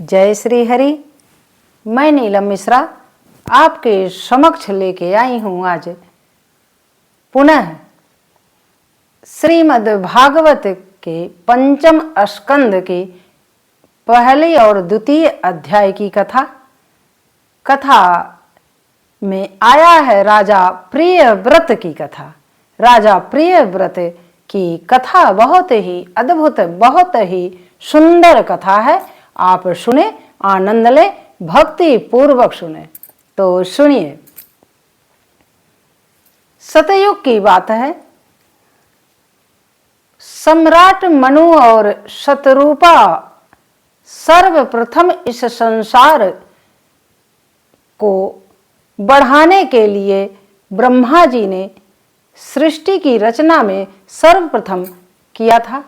जय श्री हरि। मैं नीलम मिश्रा आपके समक्ष लेके आई हूँ आज पुनः श्रीमद् भागवत के पंचम स्कंद की पहली और द्वितीय अध्याय की कथा में आया है राजा प्रियव्रत की कथा। राजा प्रियव्रत की कथा बहुत ही अद्भुत, बहुत ही सुंदर कथा है। आप सुने, आनंद ले, भक्ति पूर्वक सुने। तो सुनिए। सतयुग की बात है। सम्राट मनु और शतरूपा सर्वप्रथम इस संसार को बढ़ाने के लिए ब्रह्मा जी ने सृष्टि की रचना में सर्वप्रथम किया था।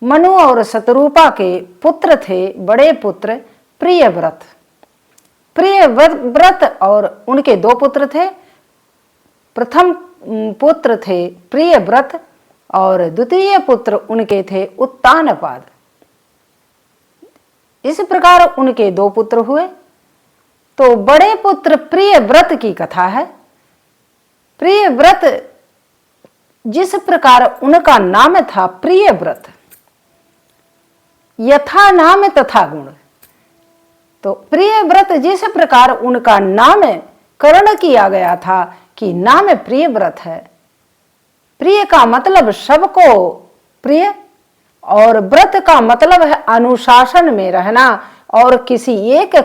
मनु और शतरूपा के पुत्र थे बड़े पुत्र प्रियव्रत। प्रियव्रत और उनके दो पुत्र थे। प्रथम पुत्र थे प्रियव्रत और द्वितीय पुत्र उनके थे उत्तानपाद। इस प्रकार उनके दो पुत्र हुए। तो बड़े पुत्र प्रियव्रत की कथा है। प्रियव्रत जिस प्रकार उनका नाम था प्रियव्रत, यथा नाम तथा गुण। तो प्रियव्रत जिस प्रकार उनका नामकरण किया गया था कि नाम प्रियव्रत है। प्रिय का मतलब सबको प्रिय और व्रत का मतलब है अनुशासन में रहना और किसी एक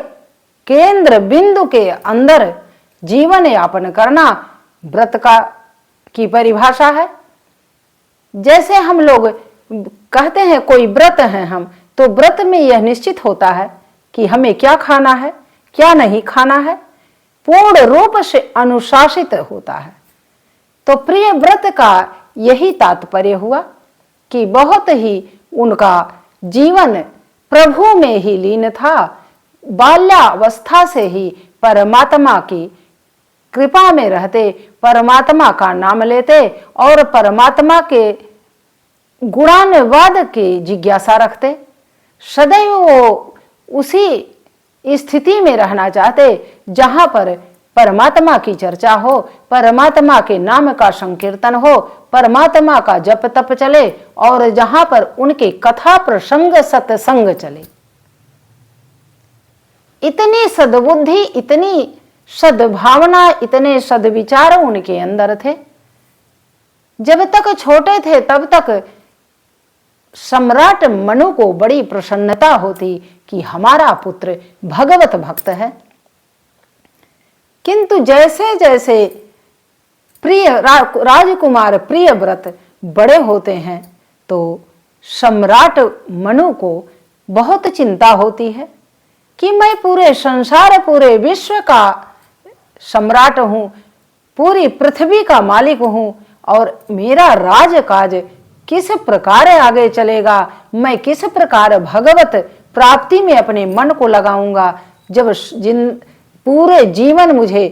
केंद्र बिंदु के अंदर जीवन यापन करना व्रत की परिभाषा है। जैसे हम लोग कहते हैं कोई व्रत है हम, तो व्रत में यह निश्चित होता है कि हमें क्या खाना है, क्या नहीं खाना है, पूर्ण रूप से अनुशासित होता है। तो प्रिय व्रत का यही तात्पर्य हुआ कि बहुत ही उनका जीवन प्रभु में ही लीन था। बाल्यावस्था से ही परमात्मा की कृपा में रहते, परमात्मा का नाम लेते और परमात्मा के गुणानुवाद की जिज्ञासा रखते। सदैव वो उसी स्थिति में रहना चाहते जहां पर परमात्मा की चर्चा हो, परमात्मा के नाम का संकीर्तन हो, परमात्मा का जप तप चले और जहां पर उनके कथा प्रसंग सत्संग चले। इतनी सद्बुद्धि, इतनी सद्भावना, इतने सद्विचार उनके अंदर थे। जब तक छोटे थे तब तक सम्राट मनु को बड़ी प्रसन्नता होती कि हमारा पुत्र भगवत भक्त है। किंतु जैसे जैसे राजकुमार प्रियव्रत बड़े होते हैं तो सम्राट मनु को बहुत चिंता होती है कि मैं पूरे संसार, पूरे विश्व का सम्राट हूं, पूरी पृथ्वी का मालिक हूं और मेरा राजकाज किस प्रकार आगे चलेगा, मैं किस प्रकार भगवत प्राप्ति में अपने मन को लगाऊंगा जब पूरे जीवन मुझे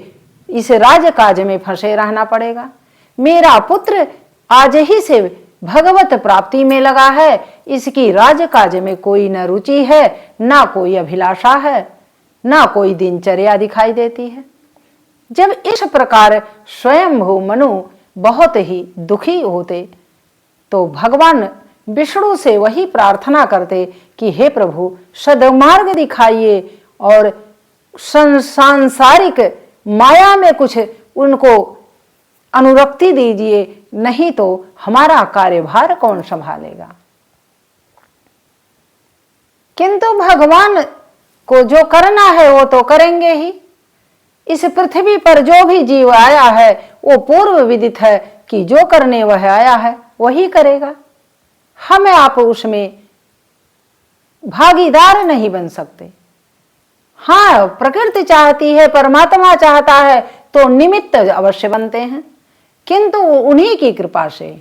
इस राजकाज में फंसे रहना पड़ेगा। मेरा पुत्र आज ही से भगवत प्राप्ति में लगा है, इसकी राजकाज में कोई न रुचि है, ना कोई अभिलाषा है, ना कोई दिनचर्या दिखाई देती है। जब इस प्रकार स्वयंभू मनु बहुत ही दुखी होते तो भगवान विष्णु से वही प्रार्थना करते कि हे प्रभु सद्मार्ग दिखाइए और सांसारिक माया में कुछ उनको अनुरक्ति दीजिए, नहीं तो हमारा कार्यभार कौन संभालेगा। किंतु भगवान को जो करना है वो तो करेंगे ही। इस पृथ्वी पर जो भी जीव आया है वो पूर्व विदित है कि जो करने वह आया है वही करेगा। हमें आप उसमें भागीदार नहीं बन सकते। हाँ, प्रकृति चाहती है, परमात्मा चाहता है तो निमित्त अवश्य बनते हैं, किंतु उन्हीं की कृपा से,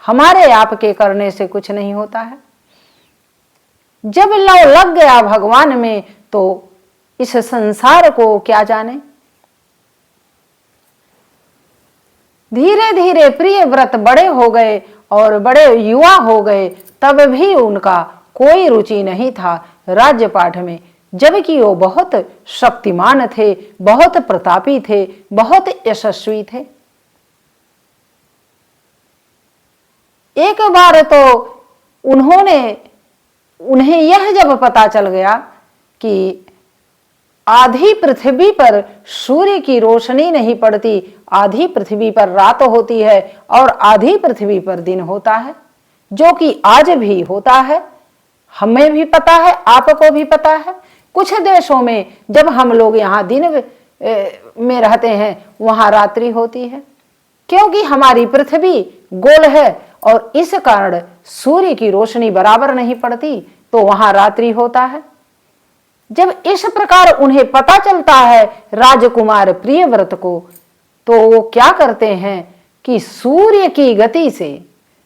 हमारे आपके करने से कुछ नहीं होता है। जब लव लग गया भगवान में तो इस संसार को क्या जाने। धीरे धीरे प्रियव्रत बड़े हो गए और बड़े युवा हो गए, तब भी उनका कोई रुचि नहीं था राज्यपाठ में, जबकि वो बहुत शक्तिमान थे, बहुत प्रतापी थे, बहुत यशस्वी थे। एक बार तो उन्हें यह जब पता चल गया कि आधी पृथ्वी पर सूर्य की रोशनी नहीं पड़ती, आधी पृथ्वी पर रात होती है और आधी पृथ्वी पर दिन होता है, जो कि आज भी होता है। हमें भी पता है, आपको भी पता है। कुछ देशों में जब हम लोग यहाँ दिन में रहते हैं, वहां रात्रि होती है, क्योंकि हमारी पृथ्वी गोल है और इस कारण सूर्य की रोशनी बराबर नहीं पड़ती, तो वहां रात्रि होता है। जब इस प्रकार उन्हें पता चलता है राजकुमार प्रियव्रत को, तो वो क्या करते हैं कि सूर्य की गति से,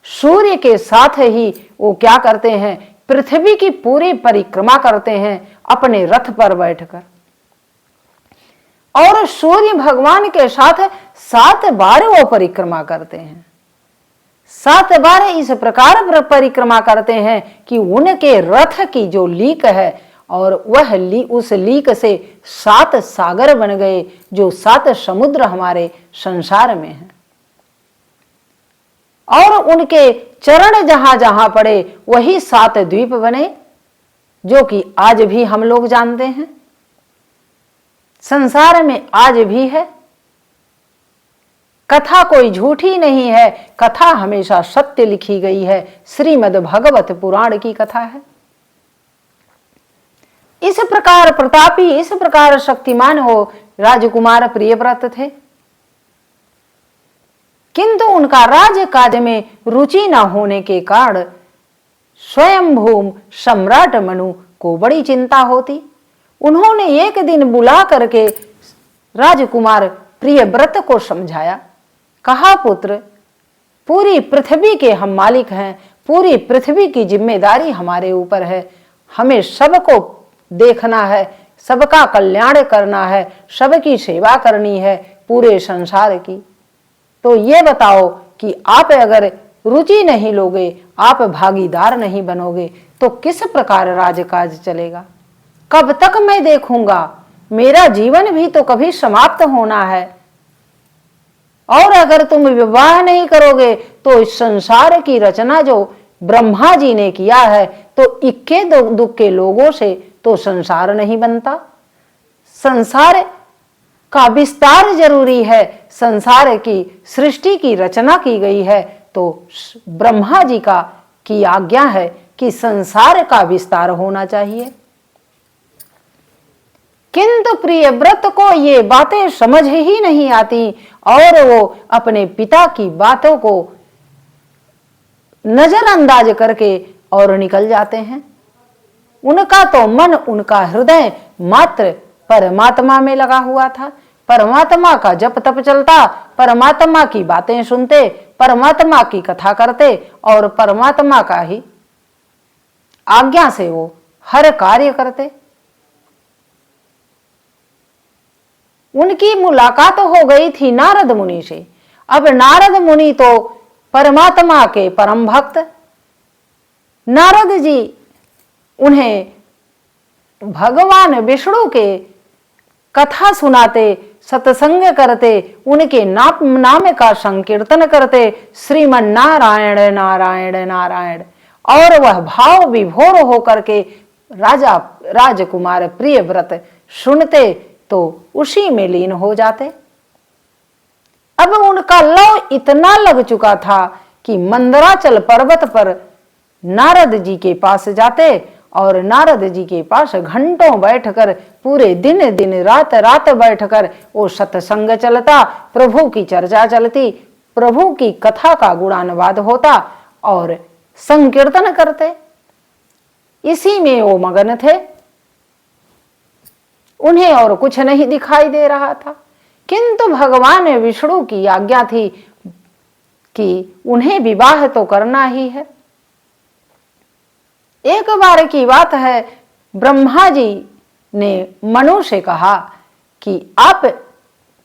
सूर्य के साथ ही वो क्या करते हैं, पृथ्वी की पूरी परिक्रमा करते हैं अपने रथ पर बैठकर, और सूर्य भगवान के साथ 7 बार वो परिक्रमा करते हैं। 7 बार इस प्रकार परिक्रमा करते हैं कि उनके रथ की जो लीक है, और उस लीक से 7 सागर बन गए, जो 7 समुद्र हमारे संसार में हैं। और उनके चरण जहां जहां पड़े वही 7 द्वीप बने, जो कि आज भी हम लोग जानते हैं, संसार में आज भी है। कथा कोई झूठी नहीं है, कथा हमेशा सत्य लिखी गई है, श्रीमद् भागवत पुराण की कथा है। इस प्रकार प्रतापी, इस प्रकार शक्तिमान हो राजकुमार प्रियव्रत थे, किंतु उनका राजकाज में रुचि न होने के कारण स्वयंभू सम्राट मनु को बड़ी चिंता होती। उन्होंने एक दिन बुला करके राजकुमार प्रियव्रत को समझाया, कहा, पुत्र, पूरी पृथ्वी के हम मालिक हैं, पूरी पृथ्वी की जिम्मेदारी हमारे ऊपर है, हमें सबको देखना है, सबका कल्याण करना है, सबकी सेवा करनी है, पूरे संसार की। तो ये बताओ कि आप अगर रुचि नहीं लोगे, आप भागीदार नहीं बनोगे, तो किस प्रकार राजकाज चलेगा? कब तक मैं देखूंगा? मेरा जीवन भी तो कभी समाप्त होना है। और अगर तुम विवाह नहीं करोगे तो इस संसार की रचना जो ब्रह्मा जी ने किया है, तो इक्के दुक्के लोगों से तो संसार नहीं बनता। संसार का विस्तार जरूरी है, संसार की सृष्टि की रचना की गई है, तो ब्रह्मा जी की आज्ञा है कि संसार का विस्तार होना चाहिए। किंतु प्रियव्रत को ये बातें समझ ही नहीं आती, और वो अपने पिता की बातों को नजरअंदाज करके और निकल जाते हैं। उनका तो मन, उनका हृदय मात्र परमात्मा में लगा हुआ था। परमात्मा का जप तप चलता, परमात्मा की बातें सुनते, परमात्मा की कथा करते, और परमात्मा का ही आज्ञा से वो हर कार्य करते। उनकी मुलाकात हो गई थी नारद मुनि से। अब नारद मुनि तो परमात्मा के परम भक्त, नारद जी उन्हें भगवान विष्णु के कथा सुनाते, सत्संग करते, उनके नाम का संकीर्तन करते, श्रीमन नारायण नारायण नारायण, और वह भाव विभोर होकर के राजकुमार प्रियव्रत सुनते तो उसी में लीन हो जाते। अब उनका लव इतना लग चुका था कि मंदराचल पर्वत पर नारद जी के पास जाते, और नारद जी के पास घंटों बैठकर, पूरे दिन दिन रात रात बैठकर वो सत्संग चलता, प्रभु की चर्चा चलती, प्रभु की कथा का गुणानुवाद होता, और संकीर्तन करते। इसी में वो मगन थे, उन्हें और कुछ नहीं दिखाई दे रहा था। किंतु भगवान विष्णु की आज्ञा थी कि उन्हें विवाह तो करना ही है। एक बार की बात है, ब्रह्मा जी ने मनु से कहा कि आप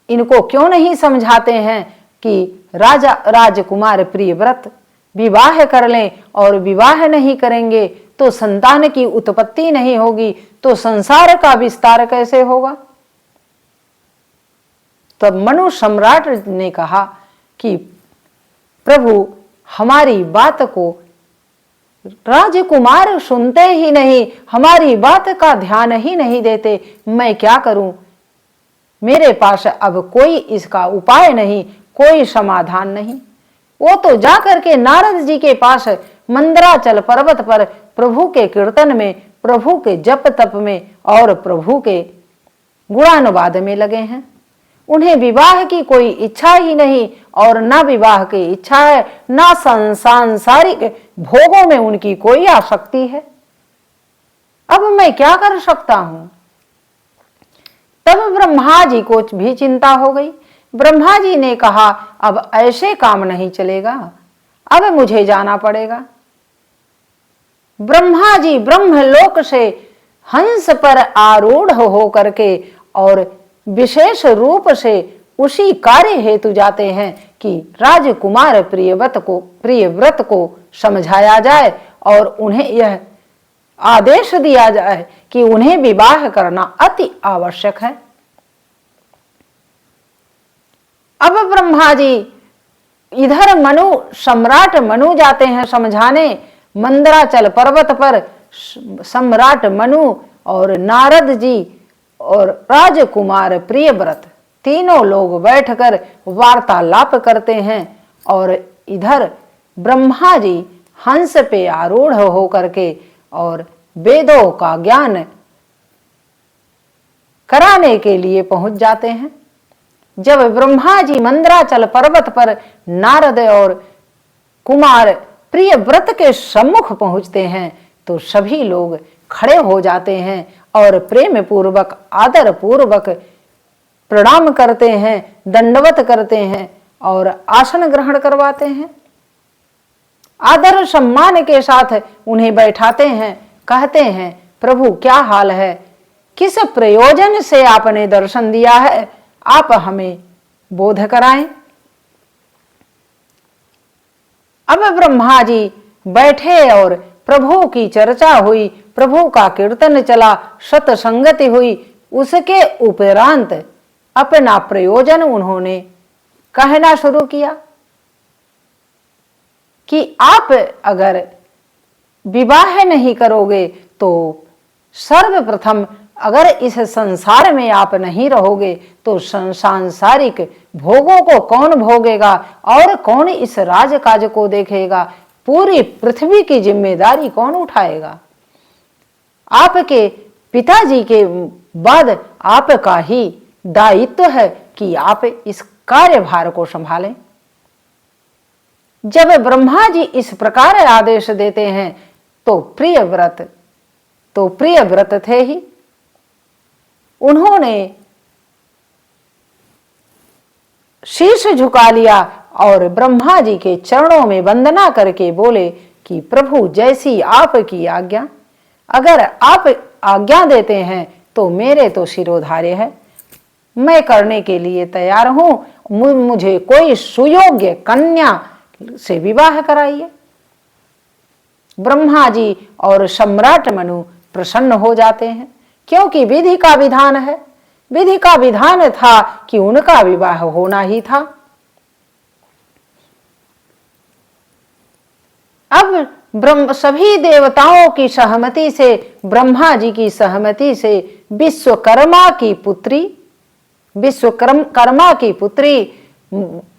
इनको क्यों नहीं समझाते हैं कि राजकुमार प्रियव्रत विवाह कर लें, और विवाह नहीं करेंगे तो संतान की उत्पत्ति नहीं होगी, तो संसार का विस्तार कैसे होगा? तब मनु सम्राट ने कहा कि प्रभु, हमारी बात को राजकुमार सुनते ही नहीं, हमारी बात का ध्यान ही नहीं देते, मैं क्या करूं? मेरे पास अब कोई इसका उपाय नहीं, कोई समाधान नहीं। वो तो जाकर के नारद जी के पास मंदराचल पर्वत पर प्रभु के कीर्तन में, प्रभु के जप तप में और प्रभु के गुणानुवाद में लगे हैं। उन्हें विवाह की कोई इच्छा ही नहीं और ना विवाह की इच्छा है, ना सांसारिक भोगों में उनकी कोई आसक्ति है। अब मैं क्या कर सकता हूं? तब ब्रह्मा जी को भी चिंता हो गई। ब्रह्मा जी ने कहा, अब ऐसे काम नहीं चलेगा, अब मुझे जाना पड़ेगा। ब्रह्मा जी ब्रह्मलोक से हंस पर आरूढ़ होकर के और विशेष रूप से उसी कार्य हेतु जाते हैं कि राजकुमार प्रियव्रत को समझाया जाए और उन्हें यह आदेश दिया जाए कि उन्हें विवाह करना अति आवश्यक है। अब ब्रह्मा जी इधर सम्राट मनु जाते हैं समझाने। मंदराचल पर्वत पर सम्राट मनु और नारद जी और राजकुमार प्रियव्रत तीनों लोग बैठकर वार्तालाप करते हैं और इधर ब्रह्मा जी हंस पे आरूढ़ होकर के और वेदों का ज्ञान कराने के लिए पहुंच जाते हैं। जब ब्रह्मा जी मंदराचल पर्वत पर नारद और कुमार प्रियव्रत के सम्मुख पहुंचते हैं तो सभी लोग खड़े हो जाते हैं और प्रेम पूर्वक आदर पूर्वक प्रणाम करते हैं, दंडवत करते हैं और आसन ग्रहण करवाते हैं। आदर सम्मान के साथ उन्हें बैठाते हैं, कहते हैं, प्रभु क्या हाल है, किस प्रयोजन से आपने दर्शन दिया है, आप हमें बोध कराएं। अब ब्रह्मा जी बैठे और प्रभु की चर्चा हुई, प्रभु का कीर्तन चला, सत्संगति हुई। उसके उपरांत अपना प्रयोजन उन्होंने कहना शुरू किया कि आप अगर विवाह नहीं करोगे तो सर्वप्रथम अगर इस संसार में आप नहीं रहोगे तो सांसारिक भोगों को कौन भोगेगा और कौन इस राजकाज को देखेगा, पूरी पृथ्वी की जिम्मेदारी कौन उठाएगा। आपके पिताजी के बाद आपका ही दायित्व है कि आप इस कार्यभार को संभालें। जब ब्रह्मा जी इस प्रकार आदेश देते हैं तो प्रियव्रत थे ही। उन्होंने शीश झुका लिया और ब्रह्मा जी के चरणों में वंदना करके बोले कि प्रभु जैसी आपकी आज्ञा, अगर आप आज्ञा देते हैं तो मेरे तो शिरोधार्य है, मैं करने के लिए तैयार हूं। मुझे कोई सुयोग्य कन्या से विवाह कराइए। ब्रह्मा जी और सम्राट मनु प्रसन्न हो जाते हैं क्योंकि विधि का विधान है, विधि का विधान था कि उनका विवाह होना ही था। अब सभी देवताओं की सहमति से, ब्रह्मा जी की सहमति से विश्वकर्मा की पुत्री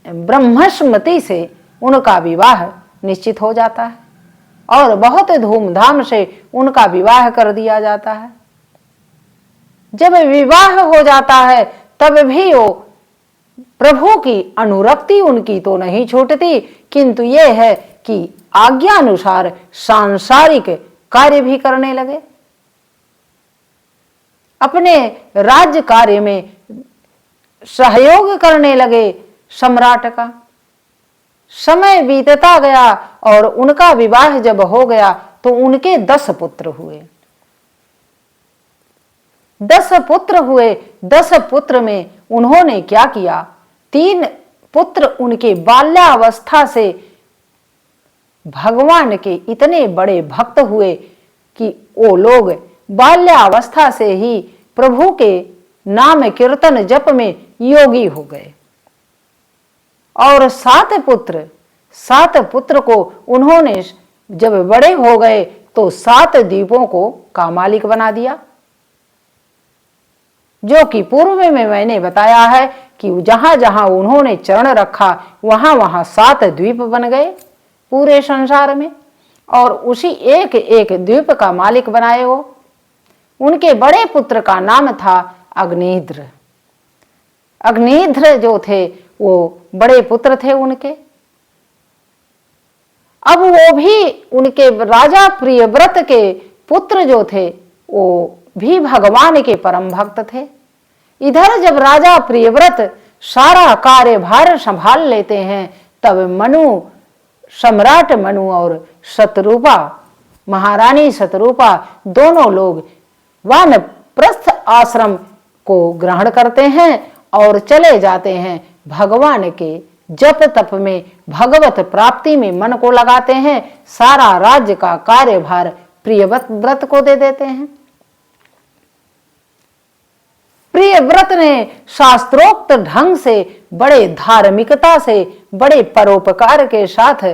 ब्रह्मस्मति से उनका विवाह निश्चित हो जाता है और बहुत धूमधाम से उनका विवाह कर दिया जाता है। जब विवाह हो जाता है तब भी वो प्रभु की अनुरक्ति उनकी तो नहीं छूटती, किंतु ये है कि आज्ञा अनुसार सांसारिक कार्य भी करने लगे। अपने राज्य कार्य में सहयोग करने लगे सम्राट का। समय बीतता गया और उनका विवाह जब हो गया तो उनके 10 पुत्र हुए। 10 पुत्र हुए। 10 पुत्र में उन्होंने क्या किया, 3 पुत्र उनके बाल्यावस्था से भगवान के इतने बड़े भक्त हुए, कि वो लोग बाल्यावस्था से ही प्रभु के नाम कीर्तन जप में योगी हो गए और 7 पुत्र को उन्होंने जब बड़े हो गए तो 7 द्वीपों को का मालिक बना दिया, जो कि पूर्व में मैंने बताया है कि जहां जहां उन्होंने चरण रखा वहां वहां 7 द्वीप बन गए पूरे संसार में, और उसी एक एक द्वीप का मालिक बनाए वो। उनके बड़े पुत्र का नाम था अग्निध्र। अग्निध्र जो थे वो बड़े पुत्र थे उनके। अब वो भी उनके राजा प्रियव्रत के पुत्र जो थे वो भी भगवान के परम भक्त थे। इधर जब राजा प्रियव्रत सारा कार्यभार संभाल लेते हैं तब मनु, सम्राट मनु और शतरूपा, महारानी शतरूपा दोनों लोग वानप्रस्थ आश्रम को ग्रहण करते हैं और चले जाते हैं भगवान के जप तप में, भगवत प्राप्ति में मन को लगाते हैं। सारा राज्य का कार्यभार प्रियव्रत को दे देते हैं। प्रियव्रत ने शास्त्रोक्त ढंग से, बड़े धार्मिकता से, बड़े परोपकार के साथ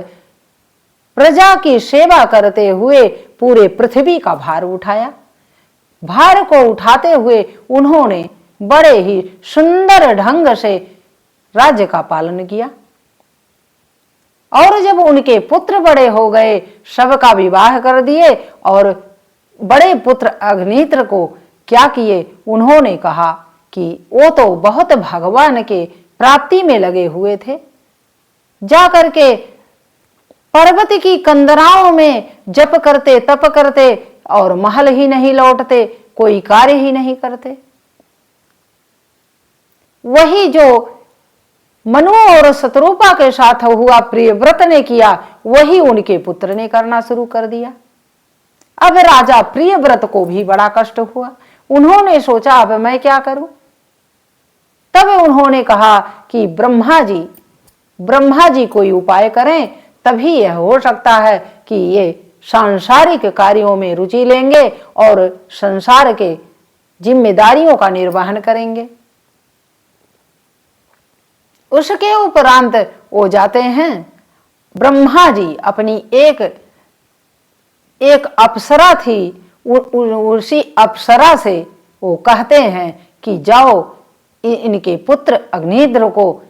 प्रजा की सेवा करते हुए पूरे पृथ्वी का भार उठाया। भार को उठाते हुए उन्होंने बड़े ही सुंदर ढंग से राज्य का पालन किया। और जब उनके पुत्र बड़े हो गए, सबका विवाह कर दिए, और बड़े पुत्र अग्निध्र को क्या किए, उन्होंने कहा कि वो तो बहुत भगवान के प्राप्ति में लगे हुए थे, जाकर के पर्वत की कंदराओं में जप करते, तप करते और महल ही नहीं लौटते, कोई कार्य ही नहीं करते। वही जो मनु और शतरूपा के साथ हुआ प्रियव्रत ने किया, वही उनके पुत्र ने करना शुरू कर दिया। अब राजा प्रियव्रत को भी बड़ा कष्ट हुआ। उन्होंने सोचा अब मैं क्या करूं। तब उन्होंने कहा कि ब्रह्मा जी कोई उपाय करें, तभी यह हो सकता है कि ये सांसारिक कार्यों में रुचि लेंगे और संसार के जिम्मेदारियों का निर्वहन करेंगे। उसके उपरांत वो जाते हैं, ब्रह्मा जी अपनी एक अप्सरा थी, उसी अप्सरा से वो कहते हैं कि जाओ इनके पुत्र अग्निध्र को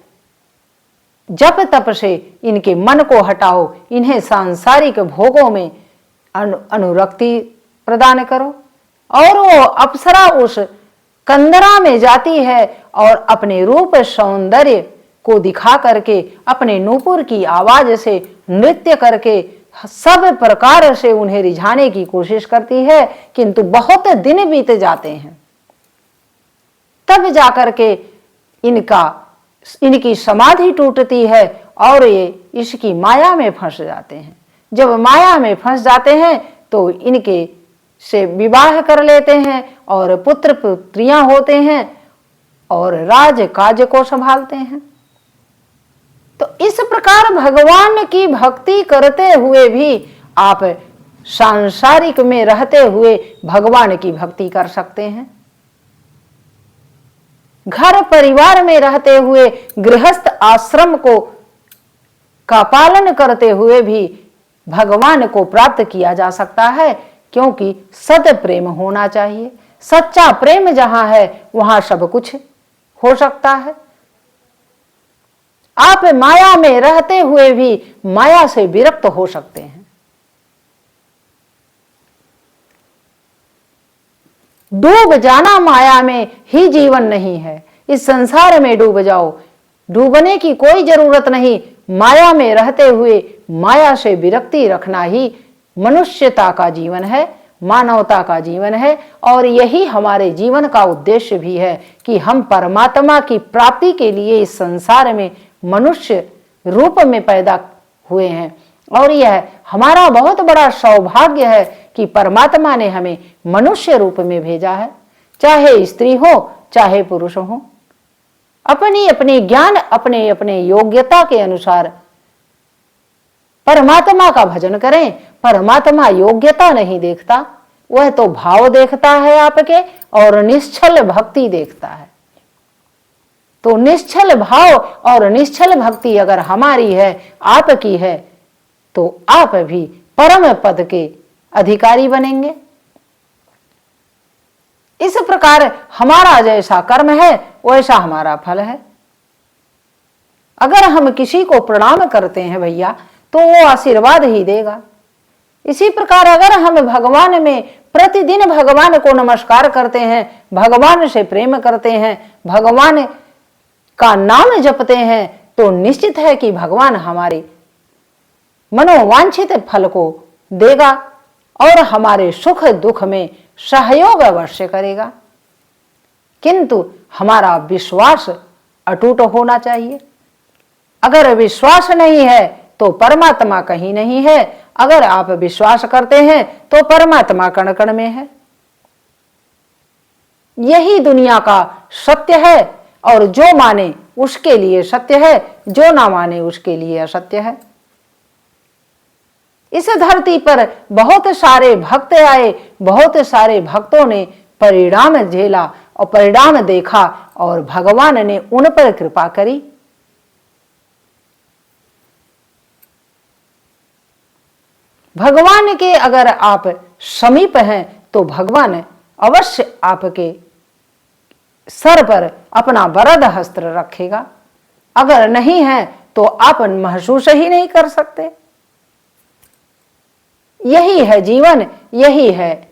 जप तप से इनके मन को हटाओ, इन्हें सांसारिक भोगों में अनुरक्ति प्रदान करो। और वो अप्सरा उस कंदरा में जाती है और अपने रूप सौंदर्य को दिखा करके, अपने नूपुर की आवाज से नृत्य करके सब प्रकार से उन्हें रिझाने की कोशिश करती है, किंतु बहुत दिन बीत जाते हैं। तब जाकर के इनकी समाधि टूटती है और ये इसकी माया में फंस जाते हैं। जब माया में फंस जाते हैं तो इनके से विवाह कर लेते हैं और पुत्र पुत्रियां होते हैं और राज काज को संभालते हैं। तो इस प्रकार भगवान की भक्ति करते हुए भी आप सांसारिक में रहते हुए भगवान की भक्ति कर सकते हैं। घर परिवार में रहते हुए गृहस्थ आश्रम का पालन करते हुए भी भगवान को प्राप्त किया जा सकता है, क्योंकि सद प्रेम होना चाहिए। सच्चा प्रेम जहां है वहां सब कुछ हो सकता है। आप माया में रहते हुए भी माया से विरक्त हो सकते हैं। डूब जाना माया में ही जीवन नहीं है। इस संसार में डूब जाओ, डूबने की कोई जरूरत नहीं। माया में रहते हुए माया से विरक्ति रखना ही मनुष्यता का जीवन है, मानवता का जीवन है। और यही हमारे जीवन का उद्देश्य भी है कि हम परमात्मा की प्राप्ति के लिए इस संसार में मनुष्य रूप में पैदा हुए हैं। और यह हमारा बहुत बड़ा सौभाग्य है कि परमात्मा ने हमें मनुष्य रूप में भेजा है, चाहे स्त्री हो चाहे पुरुष हो। अपनी अपनी ज्ञान, अपने अपने योग्यता के अनुसार परमात्मा का भजन करें। परमात्मा योग्यता नहीं देखता, वह तो भाव देखता है आपके और निश्चल भक्ति देखता है। तो निश्चल भाव और निश्चल भक्ति अगर हमारी है, आपकी है, तो आप भी परम पद के अधिकारी बनेंगे। इस प्रकार हमारा जैसा कर्म है वैसा हमारा फल है। अगर हम किसी को प्रणाम करते हैं भैया तो वो आशीर्वाद ही देगा। इसी प्रकार अगर हम भगवान में प्रतिदिन भगवान को नमस्कार करते हैं, भगवान से प्रेम करते हैं, भगवान का नाम जपते हैं, तो निश्चित है कि भगवान हमारे मनोवांछित फल को देगा और हमारे सुख दुख में सहयोग अवश्य करेगा। किंतु हमारा विश्वास अटूट होना चाहिए। अगर विश्वास नहीं है तो परमात्मा कहीं नहीं है, अगर आप विश्वास करते हैं तो परमात्मा कण कण में है। यही दुनिया का सत्य है और जो माने उसके लिए सत्य है, जो ना माने उसके लिए असत्य है। इस धरती पर बहुत सारे भक्त आए, बहुत सारे भक्तों ने परिणाम झेला और परिणाम देखा और भगवान ने उन पर कृपा करी। भगवान के अगर आप समीप हैं तो भगवान अवश्य आपके सर पर अपना वरद हस्त्र रखेगा। अगर नहीं है तो आप महसूस ही नहीं कर सकते। यही है जीवन, यही है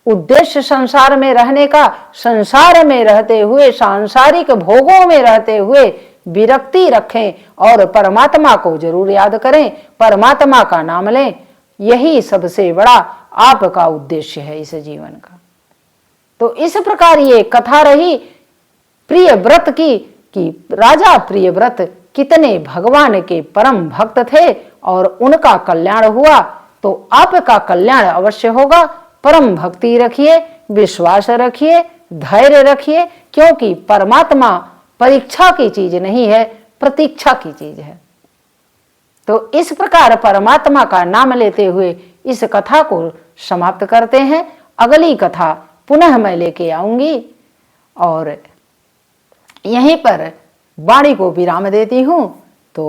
उद्देश्य संसार में रहने का। संसार में रहते हुए, सांसारिक भोगों में रहते हुए विरक्ति रखें और परमात्मा को जरूर याद करें, परमात्मा का नाम लें। यही सबसे बड़ा आपका उद्देश्य है इस जीवन का। तो इस प्रकार ये कथा रही प्रियव्रत की कि राजा प्रियव्रत कितने भगवान के परम भक्त थे और उनका कल्याण हुआ। तो आपका कल्याण अवश्य होगा। परम भक्ति रखिए, विश्वास रखिए, धैर्य रखिए, क्योंकि परमात्मा परीक्षा की चीज नहीं है, प्रतीक्षा की चीज है। तो इस प्रकार परमात्मा का नाम लेते हुए इस कथा को समाप्त करते हैं। अगली कथा पुनः मैं लेके आऊंगी और यहीं पर वाणी को विराम देती हूं। तो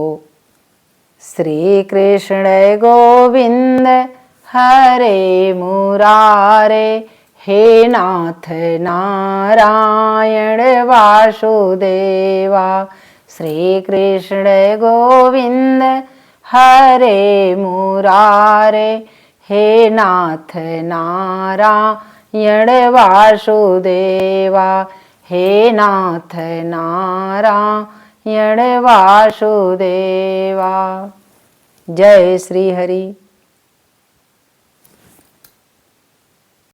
श्री कृष्ण गोविंद हरे मुरारे, हे नाथ नारायण वासुदेवा। श्री कृष्ण गोविंद हरे मुरारे, हे नाथ नारायण वासुदेवा। हे नाथ नारायण वासुदेवा। जय श्री हरि।